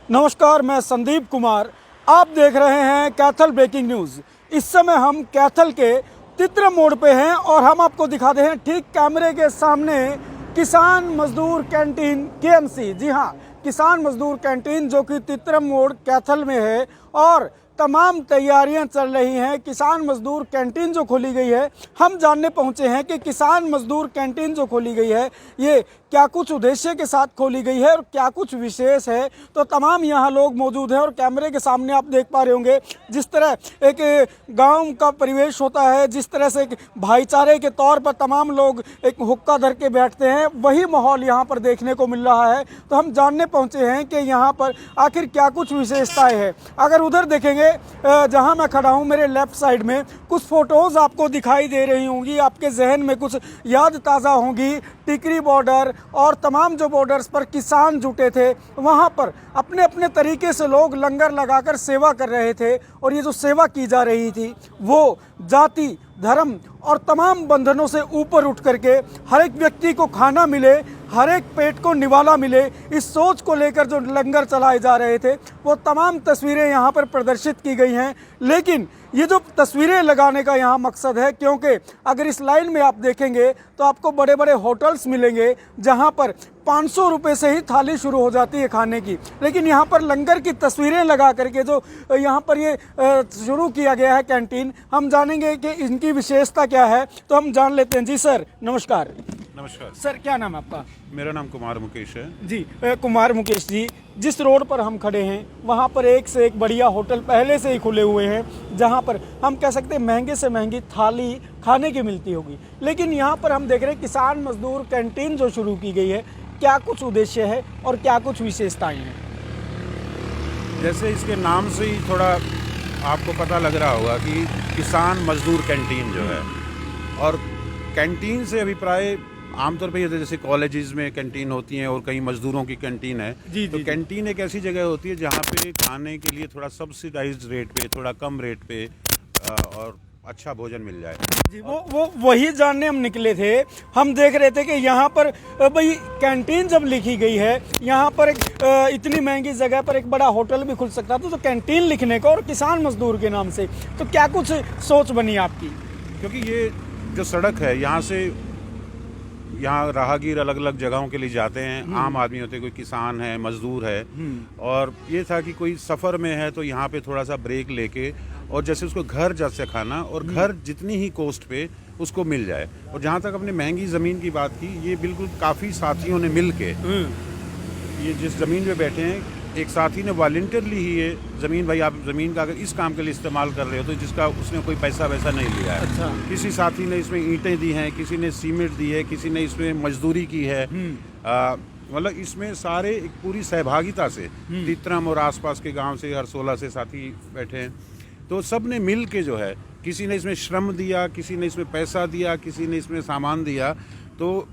नमस्कार, मैं संदीप कुमार। आप देख रहे हैं कैथल ब्रेकिंग न्यूज़। इस समय हम कैथल के तित्रम मोड़ पे हैं और हम आपको दिखाते हैं ठीक कैमरे के सामने किसान मजदूर कैंटीन केएमसी। जी हाँ, किसान मजदूर कैंटीन जो कि तित्रम मोड़ कैथल में है और तमाम तैयारियां चल रही हैं। किसान मजदूर कैंटीन जो खोली गई है, हम जानने पहुंचे हैं कि किसान मजदूर कैंटीन जो खोली गई है ये क्या कुछ उद्देश्य के साथ खोली गई है और क्या कुछ विशेष है। तो तमाम यहाँ लोग मौजूद हैं और कैमरे के सामने आप देख पा रहे होंगे जिस तरह एक गांव का परिवेश होता है, जिस तरह से एक भाईचारे के तौर पर तमाम लोग एक हुक्का धर के बैठते हैं, वही माहौल यहाँ पर देखने को मिल रहा है। तो हम जानने पहुँचे हैं कि यहाँ पर आखिर क्या कुछ विशेषताएँ हैं। अगर उधर देखेंगे जहां मैं खड़ा हूं, मेरे लेफ्ट साइड में कुछ फोटोज आपको दिखाई दे रही होंगी, आपके जहन में कुछ याद ताज़ा होंगी। टिकरी बॉर्डर और तमाम जो बॉर्डर्स पर किसान जुटे थे, वहां पर अपने अपने तरीके से लोग लंगर लगाकर सेवा कर रहे थे और ये जो सेवा की जा रही थी वो जाति, धर्म और तमाम बंधनों से ऊपर उठ करके हर एक व्यक्ति को खाना मिले, हर एक पेट को निवाला मिले, इस सोच को लेकर जो लंगर चलाए जा रहे थे वो तमाम तस्वीरें यहाँ पर प्रदर्शित की गई हैं। लेकिन ये जो तस्वीरें लगाने का यहाँ मकसद है, क्योंकि अगर इस लाइन में आप देखेंगे तो आपको बड़े बड़े होटल्स मिलेंगे जहाँ पर 500 रुपये से ही थाली शुरू हो जाती है खाने की, लेकिन यहाँ पर लंगर की तस्वीरें लगा करके जो यहाँ पर ये शुरू किया गया है कैंटीन, हम जानेंगे कि इनकी विशेषता क्या है। तो हम जान लेते हैं। जी सर, नमस्कार। नमस्कार सर, क्या नाम है आपका? मेरा नाम कुमार मुकेश है जी कुमार मुकेश जी, जिस रोड पर हम खड़े हैं वहाँ पर एक से एक बढ़िया होटल पहले से ही खुले हुए हैं जहाँ पर हम कह सकते हैं महंगे से महंगी थाली खाने की मिलती होगी। लेकिन यहाँ पर हम देख रहे हैं किसान मजदूर कैंटीन जो शुरू की गई है, क्या कुछ उद्देश्य है और क्या कुछ विशेषताएं हैं? जैसे इसके नाम से ही थोड़ा आपको पता लग रहा होगा कि किसान मजदूर कैंटीन जो है, और कैंटीन से अभिप्राय आमतौर पे ये जैसे कॉलेजेस में कैंटीन होती हैं और कहीं मजदूरों की कैंटीन है। तो कैंटीन एक ऐसी जगह होती है जहाँ पे खाने के लिए थोड़ा सब्सिडाइज्ड रेट पे, थोड़ा कम रेट पे और अच्छा भोजन मिल जाए। जी, वो वही जानने हम निकले थे। हम देख रहे थे कि यहाँ पर भाई कैंटीन जब लिखी गई है, यहाँ पर एक इतनी महंगी जगह पर एक बड़ा होटल भी खुल सकता था, तो कैंटीन लिखने का और किसान मजदूर के नाम से तो क्या कुछ सोच बनी आपकी? क्योंकि ये जो सड़क है यहाँ से, यहाँ राहगीर अलग अलग जगहों के लिए जाते हैं, आम आदमी होते हैं, कोई किसान है, मजदूर है, और ये था कि कोई सफ़र में है तो यहाँ पे थोड़ा सा ब्रेक लेके और जैसे उसको घर जा से खाना और घर जितनी ही कॉस्ट पे उसको मिल जाए। और जहाँ तक अपने महंगी ज़मीन की बात की, ये बिल्कुल काफ़ी साथियों ने मिल के ये जिस ज़मीन पे बैठे हैं, एक साथी ने वॉलंटियरली ही ये ज़मीन, भाई आप ज़मीन का अगर इस काम के लिए इस्तेमाल कर रहे हो तो जिसका उसने कोई पैसा वैसा नहीं लिया है। अच्छा। किसी साथी ने इसमें ईंटें दी हैं, किसी ने सीमेंट दी है, किसी ने इसमें मजदूरी की है। मतलब इसमें सारे एक पूरी सहभागिता से तित्रम और आसपास के गांव से हर 16 से साथी बैठे हैं। तो सब ने मिल के जो है, किसी ने इसमें श्रम दिया, किसी ने इसमें पैसा दिया, किसी ने इसमें सामान दिया, तो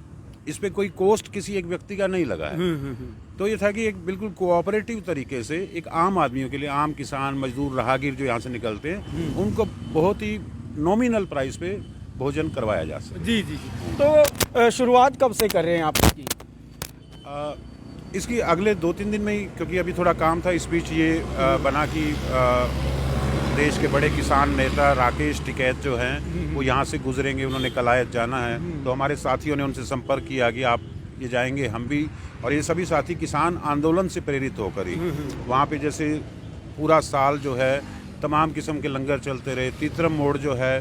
इस पे कोई कॉस्ट किसी एक व्यक्ति का नहीं लगा है। तो ये था कि एक बिल्कुल कोऑपरेटिव तरीके से एक आम आदमियों के लिए, आम किसान, मजदूर, राहगीर जो यहाँ से निकलते हैं, उनको बहुत ही नॉमिनल प्राइस पे भोजन करवाया जा सके। जी जी जी। तो शुरुआत कब से कर रहे हैं आप इसकी? इसकी अगले 2-3 दिन में ही, क्योंकि अभी थोड़ा काम था, इस बीच ये बना कि देश के बड़े किसान नेता राकेश टिकैत जो हैं वो यहाँ से गुजरेंगे, उन्होंने कलायत जाना है। तो हमारे साथियों ने उनसे संपर्क किया कि आप ये जाएंगे, हम भी, और ये सभी साथी किसान आंदोलन से प्रेरित होकर ही वहाँ पे जैसे पूरा साल जो है तमाम किस्म के लंगर चलते रहे। तित्रम मोड़ जो है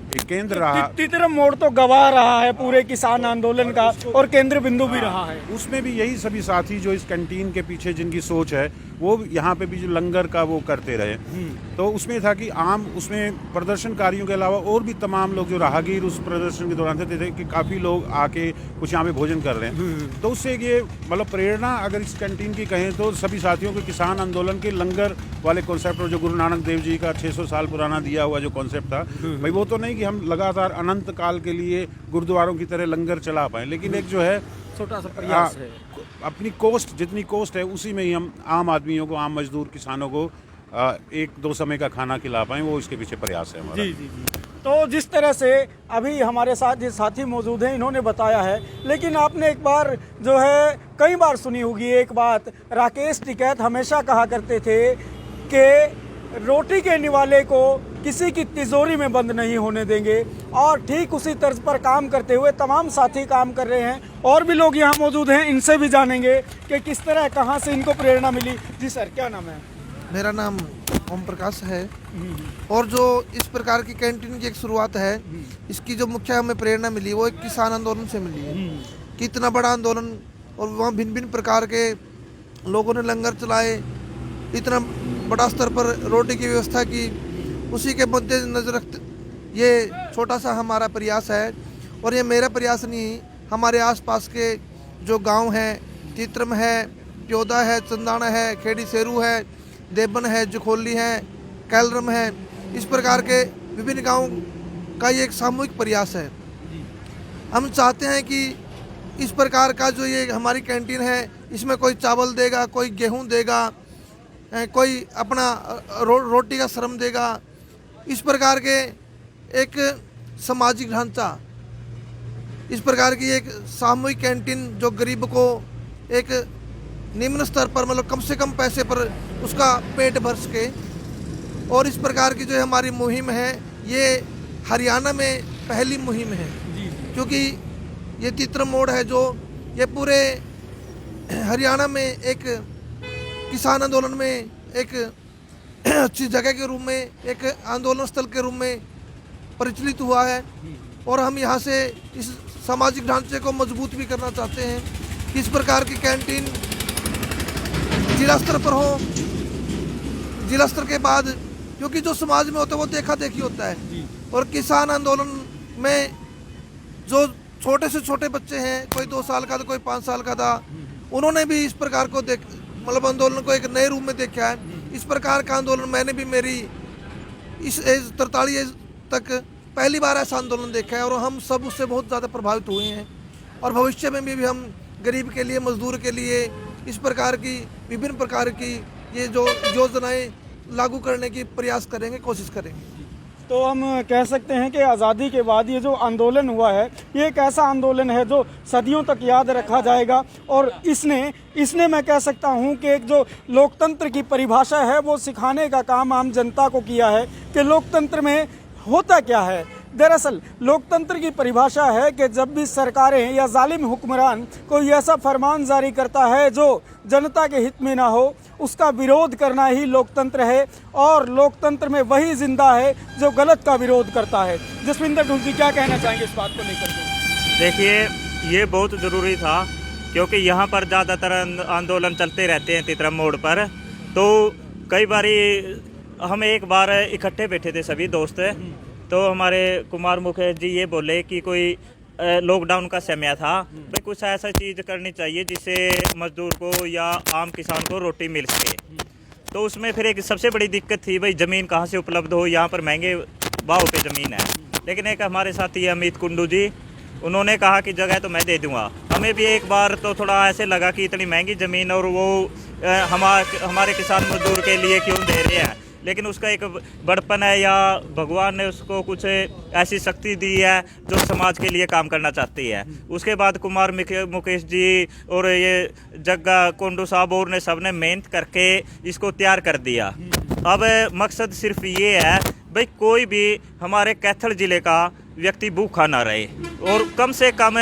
एक केंद्र रहा, तित्रम मोड़ तो गवाह रहा है पूरे किसान आंदोलन का और केंद्र बिंदु भी रहा है। उसमें भी यही सभी साथी जो इस कैंटीन के पीछे जिनकी सोच है, वो यहाँ पे भी जो लंगर का वो करते रहे। तो उसमें था कि आम उसमें प्रदर्शनकारियों के अलावा और भी तमाम लोग जो राहगीर उस प्रदर्शन के दौरान थे कि काफ़ी लोग आके कुछ यहाँ पे भोजन कर रहे हैं। तो उससे ये मतलब प्रेरणा अगर इस कैंटीन की कहें तो सभी साथियों को किसान आंदोलन के लंगर वाले कॉन्सेप्ट, और जो गुरु नानक देव जी का 600 साल पुराना दिया हुआ जो कॉन्सेप्ट था, भाई वो तो नहीं कि हम लगातार अनंत काल के लिए गुरुद्वारों की तरह लंगर चला पाएँ, लेकिन एक जो है छोटा सा प्रयास है, अपनी कॉस्ट जितनी कॉस्ट है उसी में ही हम आम आदमियों को, आम मजदूर किसानों को 1-2 समय का खाना खिला पाएँ, वो इसके पीछे प्रयास है हमारा। जी जी जी। तो जिस तरह से अभी हमारे साथ ये साथी मौजूद हैं, इन्होंने बताया है, लेकिन आपने एक बार जो है कई बार सुनी होगी एक बात, राकेश टिकैत हमेशा कहा करते थे कि रोटी के निवाले को किसी की तिजोरी में बंद नहीं होने देंगे, और ठीक उसी तर्ज पर काम करते हुए तमाम साथी काम कर रहे हैं। और भी लोग यहाँ मौजूद हैं, इनसे भी जानेंगे कि किस तरह कहाँ से इनको प्रेरणा मिली। जी सर, क्या नाम है? मेरा नाम ओम प्रकाश है। और जो इस प्रकार की कैंटीन की एक शुरुआत है, इसकी जो मुख्य हमें प्रेरणा मिली वो एक किसान आंदोलन से मिली है कि इतना बड़ा आंदोलन, और वहाँ भिन्न भिन्न प्रकार के लोगों ने लंगर चलाए, इतना बड़ा स्तर पर रोटी की व्यवस्था की, उसी के मद्देनजर रखते ये छोटा सा हमारा प्रयास है। और ये मेरा प्रयास नहीं, हमारे आसपास के जो गांव हैं, तित्रम है, प्योदा है, चंदाना है, खेड़ी सेरू है, देबन है, जुखोली है, कैलरम है, इस प्रकार के विभिन्न गांव का ये एक सामूहिक प्रयास है। हम चाहते हैं कि इस प्रकार का जो ये हमारी कैंटीन है, इसमें कोई चावल देगा, कोई गेहूं देगा, कोई अपना रोटी का श्रम देगा, इस प्रकार के एक सामाजिक ढांचा, इस प्रकार की एक सामूहिक कैंटीन जो गरीब को एक निम्न स्तर पर, मतलब कम से कम पैसे पर उसका पेट भर सके। और इस प्रकार की जो हमारी मुहिम है, ये हरियाणा में पहली मुहिम है, क्योंकि ये तित्रम मोड़ है जो ये पूरे हरियाणा में एक किसान आंदोलन में एक अच्छी जगह के रूप में, एक आंदोलन स्थल के रूप में प्रचलित हुआ है। और हम यहाँ से इस सामाजिक ढांचे को मजबूत भी करना चाहते हैं कि इस प्रकार की कैंटीन जिला स्तर पर हो। जिला स्तर के बाद, क्योंकि जो समाज में होता है वो देखा देखी होता है, और किसान आंदोलन में जो छोटे से छोटे बच्चे हैं, कोई 2 साल का था, कोई 5 साल का था, उन्होंने भी इस प्रकार को मतलब आंदोलन को एक नए रूप में देखा है। इस प्रकार का आंदोलन मैंने भी मेरी इस एज 43 एज तक पहली बार ऐसा आंदोलन देखा है, और हम सब उससे बहुत ज़्यादा प्रभावित हुए हैं। और भविष्य में भी हम गरीब के लिए, मजदूर के लिए इस प्रकार की विभिन्न प्रकार की ये जो योजनाएं लागू करने की प्रयास करेंगे, कोशिश करेंगे। तो हम कह सकते हैं कि आज़ादी के बाद ये जो आंदोलन हुआ है, ये एक ऐसा आंदोलन है जो सदियों तक याद रखा जाएगा। और इसने मैं कह सकता हूँ कि एक जो लोकतंत्र की परिभाषा है वो सिखाने का काम आम जनता को किया है कि लोकतंत्र में होता क्या है। दरअसल लोकतंत्र की परिभाषा है कि जब भी सरकारें या जालिम हुक्मरान कोई ऐसा फरमान जारी करता है जो जनता के हित में ना हो, उसका विरोध करना ही लोकतंत्र है। और लोकतंत्र में वही जिंदा है जो गलत का विरोध करता है। जसविंदर ढूंढ जी, क्या कहना चाहेंगे इस बात को लेकर के? देखिए, ये बहुत ज़रूरी था, क्योंकि यहाँ पर ज़्यादातर आंदोलन चलते रहते हैं तित्रम मोड़ पर। तो कई बारी हम एक बार इकट्ठे बैठे थे सभी दोस्त, तो हमारे कुमार मुकेश जी ये बोले कि कोई लॉकडाउन का समय था, भाई कुछ ऐसा चीज़ करनी चाहिए जिससे मजदूर को या आम किसान को रोटी मिल सके। तो उसमें फिर एक सबसे बड़ी दिक्कत थी, भाई ज़मीन कहाँ से उपलब्ध हो, यहाँ पर महंगे भाव पे ज़मीन है। लेकिन एक हमारे साथी है अमित कुंडू जी, उन्होंने कहा कि जगह तो मैं दे दूँगा। हमें भी एक बार तो थोड़ा ऐसे लगा कि इतनी महंगी ज़मीन और वो हमारे किसान मजदूर के लिए क्यों दे रहे हैं, लेकिन उसका एक बड़पन है या भगवान ने उसको कुछ ऐसी शक्ति दी है जो समाज के लिए काम करना चाहती है। उसके बाद कुमार मुकेश जी और ये जग्गा कोंडू साहब और ने सबने मेहनत करके इसको तैयार कर दिया। अब मकसद सिर्फ ये है भाई कोई भी हमारे कैथल ज़िले का व्यक्ति भूखा ना रहे और कम से कम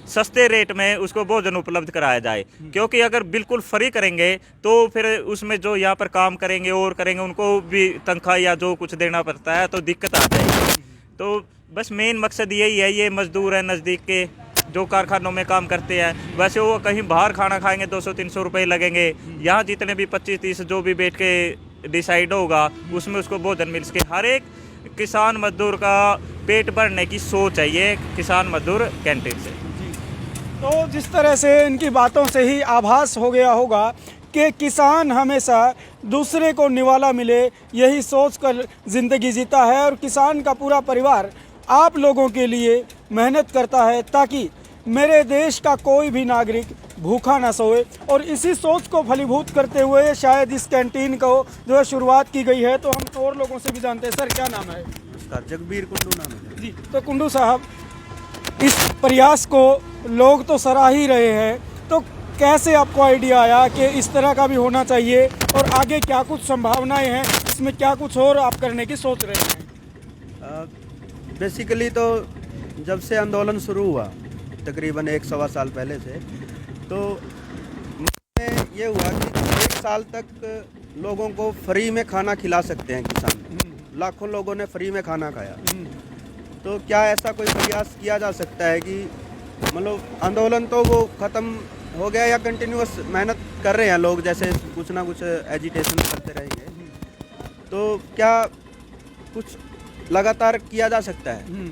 सस्ते रेट में उसको भोजन उपलब्ध कराया जाए। क्योंकि अगर बिल्कुल फ्री करेंगे तो फिर उसमें जो यहाँ पर काम करेंगे और करेंगे उनको भी तनख्वाह या जो कुछ देना पड़ता है, तो दिक्कत आ जाएगी। तो बस मेन मकसद यही है। ये मजदूर है नज़दीक के जो कारखानों में काम करते हैं, वैसे वो कहीं बाहर खाना खाएंगे 200-300 रुपये लगेंगे। यहाँ जितने भी 25-30 जो भी बैठ के डिसाइड होगा उसमें उसको भोजन मिल सके। हर एक किसान मजदूर का पेट भरने की सोच है ये किसान मजदूर कैंटीन से। तो जिस तरह से इनकी बातों से ही आभास हो गया होगा कि किसान हमेशा दूसरे को निवाला मिले यही सोच कर ज़िंदगी जीता है और किसान का पूरा परिवार आप लोगों के लिए मेहनत करता है ताकि मेरे देश का कोई भी नागरिक भूखा ना सोए। और इसी सोच को फलीभूत करते हुए शायद इस कैंटीन को जो है शुरुआत की गई है। तो हम और लोगों से भी जानते हैं। सर, क्या नाम है? नमस्कार, जगबीर कुंडू नाम है। जी, तो कुंडू साहब, इस प्रयास को लोग तो सराह ही रहे हैं, तो कैसे आपको आइडिया आया कि इस तरह का भी होना चाहिए और आगे क्या कुछ संभावनाएं हैं, इसमें क्या कुछ और आप करने की सोच रहे हैं? बेसिकली तो जब से आंदोलन शुरू हुआ तकरीबन 1-1.25 साल पहले से, तो में ये हुआ कि 1 साल तक लोगों को फ्री में खाना खिला सकते हैं किसान। लाखों लोगों ने फ्री में खाना खाया। तो क्या ऐसा कोई प्रयास किया जा सकता है कि मतलब आंदोलन तो वो ख़त्म हो गया या कंटिन्यूअस मेहनत कर रहे हैं लोग, जैसे कुछ ना कुछ एजिटेशन करते रहेंगे, तो क्या कुछ लगातार किया जा सकता है?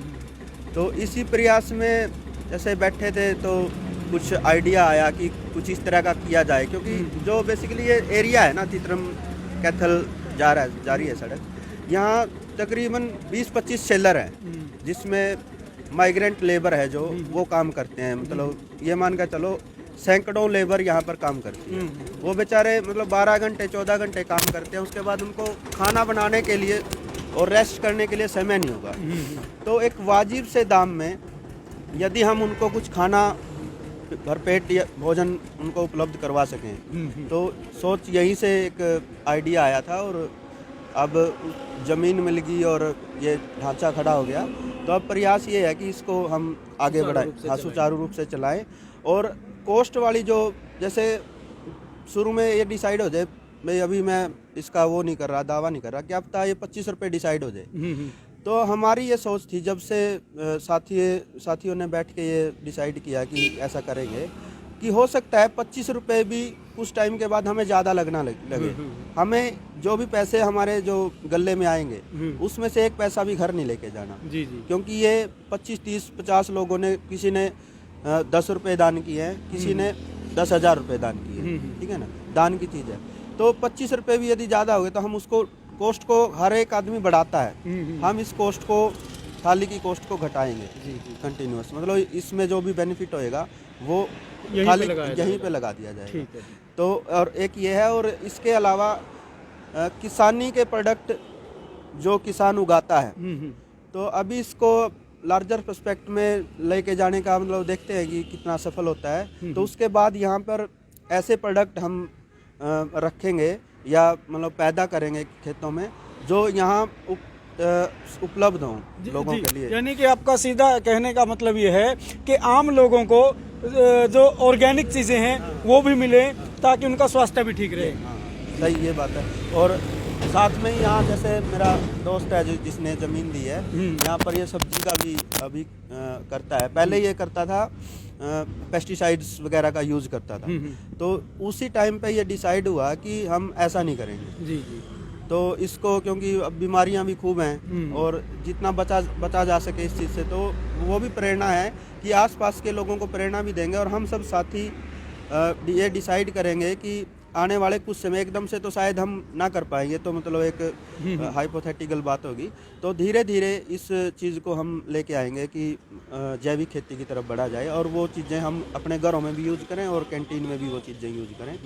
तो इसी प्रयास में जैसे बैठे थे तो कुछ आइडिया आया कि कुछ इस तरह का किया जाए, क्योंकि जो बेसिकली ये एरिया है ना, तितरम कैथल जारी है सड़क, यहाँ तकरीबन 20-25 शेलर हैं जिसमें माइग्रेंट लेबर है जो वो काम करते हैं। मतलब ये मान कर चलो सैकड़ों लेबर यहाँ पर काम करती है। वो बेचारे मतलब 12 घंटे 14 घंटे काम करते हैं, उसके बाद उनको खाना बनाने के लिए और रेस्ट करने के लिए समय नहीं होगा। तो एक वाजिब से दाम में यदि हम उनको कुछ खाना भरपेट या भोजन उनको उपलब्ध करवा सकें, तो सोच यहीं से एक आइडिया आया था और अब ज़मीन मिल गई और ये ढांचा खड़ा हो गया। तो अब प्रयास ये है कि इसको हम आगे बढ़ाएं, सुचारू रूप से चलाएं। और कॉस्ट वाली जो जैसे शुरू में ये डिसाइड हो जाए, भाई अभी मैं इसका वो नहीं कर रहा, दावा नहीं कर रहा, क्या पता ये 25 रुपये डिसाइड हो जाए। तो हमारी ये सोच थी जब से साथियों ने बैठ के ये डिसाइड किया कि ऐसा करेंगे कि हो सकता है 25 रुपये भी कुछ टाइम के बाद हमें ज़्यादा लगना लगे। हमें जो भी पैसे हमारे जो गले में आएंगे उसमें से 1 पैसा भी घर नहीं लेके जाना। जी जी। क्योंकि ये 25, 30, 50 लोगों ने, किसी ने 10 रुपये दान किए हैं, किसी ने 10,000 रुपये दान किए हैं, ठीक है ना, दान की चीज़ है। तो 25 रुपये भी यदि ज़्यादा हो गए तो हम उसको कॉस्ट को, हर एक आदमी बढ़ाता है, हम इस कॉस्ट को, थाली की कॉस्ट को घटाएंगे कंटिन्यूस। मतलब इसमें जो भी बेनिफिट होएगा वो थाली यहीं पे लगा दिया जाएगा। तो और एक ये है, और इसके अलावा किसानी के प्रोडक्ट जो किसान उगाता है, तो अभी इसको लार्जर पर्सपेक्ट में लेके जाने का मतलब देखते हैं कि कितना सफल होता है। तो उसके बाद यहाँ पर ऐसे प्रोडक्ट हम रखेंगे या मतलब पैदा करेंगे खेतों में जो यहाँ उपलब्ध हों लोगों के लिए। यानी कि आपका सीधा कहने का मतलब ये है कि आम लोगों को जो ऑर्गेनिक चीज़ें हैं वो भी मिले ताकि उनका स्वास्थ्य भी ठीक रहे। हाँ, सही ये बात है। और साथ में ही यहाँ जैसे मेरा दोस्त है जिसने ज़मीन दी है, यहाँ पर ये सब्जी का भी अभी करता है। पहले ये करता था पेस्टिसाइड्स वगैरह का यूज़ करता था। तो उसी टाइम पे ये डिसाइड हुआ कि हम ऐसा नहीं करेंगे। जी जी। तो इसको, क्योंकि अब बीमारियां भी खूब हैं और जितना बचा जा सके इस चीज़ से, तो वो भी प्रेरणा है कि आसपास के लोगों को प्रेरणा भी देंगे। और हम सब साथी ये डिसाइड करेंगे कि आने वाले कुछ समय, एकदम से तो शायद हम ना कर पाएंगे, तो मतलब एक हाइपोथेटिकल बात होगी, तो धीरे धीरे इस चीज़ को हम लेके आएंगे कि जैविक खेती की तरफ बढ़ा जाए और वो चीज़ें हम अपने घरों में भी यूज़ करें और कैंटीन में भी वो चीज़ें यूज़ करें।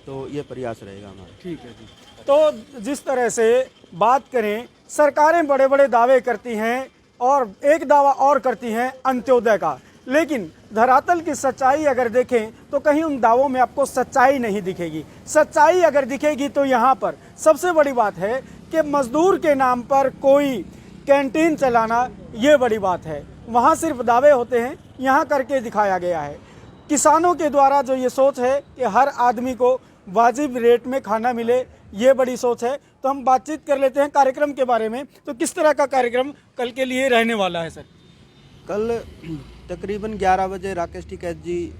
तो ये प्रयास रहेगा हमारा। ठीक है जी। तो जिस तरह से बात करें, सरकारें बड़े बड़े दावे करती हैं और एक दावा और करती हैं अंत्योदय का, लेकिन धरातल की सच्चाई अगर देखें तो कहीं उन दावों में आपको सच्चाई नहीं दिखेगी। सच्चाई अगर दिखेगी तो यहाँ पर सबसे बड़ी बात है कि मजदूर के नाम पर कोई कैंटीन चलाना, ये बड़ी बात है। वहाँ सिर्फ दावे होते हैं, यहाँ करके दिखाया गया है। किसानों के द्वारा जो ये सोच है कि हर आदमी को वाजिब रेट में खाना मिले, ये बड़ी सोच है। तो हम बातचीत कर लेते हैं कार्यक्रम के बारे में। तो किस तरह का कार्यक्रम कल के लिए रहने वाला है सर? कल तकरीबन 11 बजे राकेश टिकैत जी,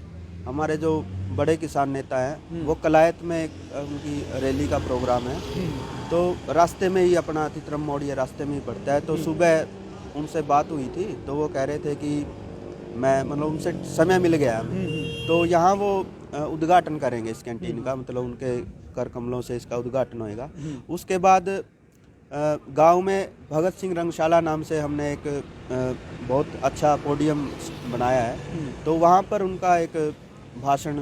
हमारे जो बड़े किसान नेता हैं, वो कलायत में उनकी रैली का प्रोग्राम है। तो रास्ते में ही अपना तितरम मोड़ ये रास्ते में ही पड़ता है। तो सुबह उनसे बात हुई थी, तो वो कह रहे थे कि मैं मतलब उनसे समय मिल गया हमें, तो यहाँ वो उद्घाटन करेंगे इस कैंटीन का, मतलब उनके कर कमलों से इसका उद्घाटन होएगा। उसके बाद गांव में भगत सिंह रंगशाला नाम से हमने एक बहुत अच्छा पोडियम बनाया है। तो वहाँ पर उनका एक भाषण,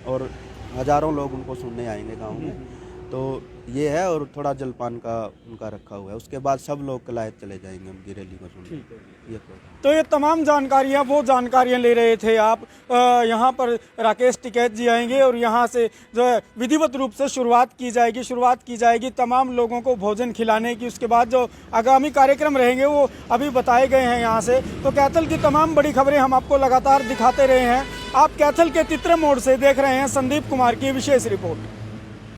और हज़ारों लोग उनको सुनने आएंगे गांव में। तो ये है, और थोड़ा जलपान का उनका रखा हुआ है। उसके बाद सब लोग कलायत चले जाएंगे उनकी रैली को सुनने। ये तो ये तमाम जानकारियाँ वो जानकारियाँ ले रहे थे आप। यहाँ पर राकेश टिकैत जी आएंगे और यहाँ से जो है विधिवत रूप से शुरुआत की जाएगी तमाम लोगों को भोजन खिलाने की। उसके बाद जो आगामी कार्यक्रम रहेंगे वो अभी बताए गए हैं यहाँ से। तो कैथल की तमाम बड़ी खबरें हम आपको लगातार दिखाते रहे हैं। आप कैथल के तित्रम मोड़ से देख रहे हैं संदीप कुमार की विशेष रिपोर्ट।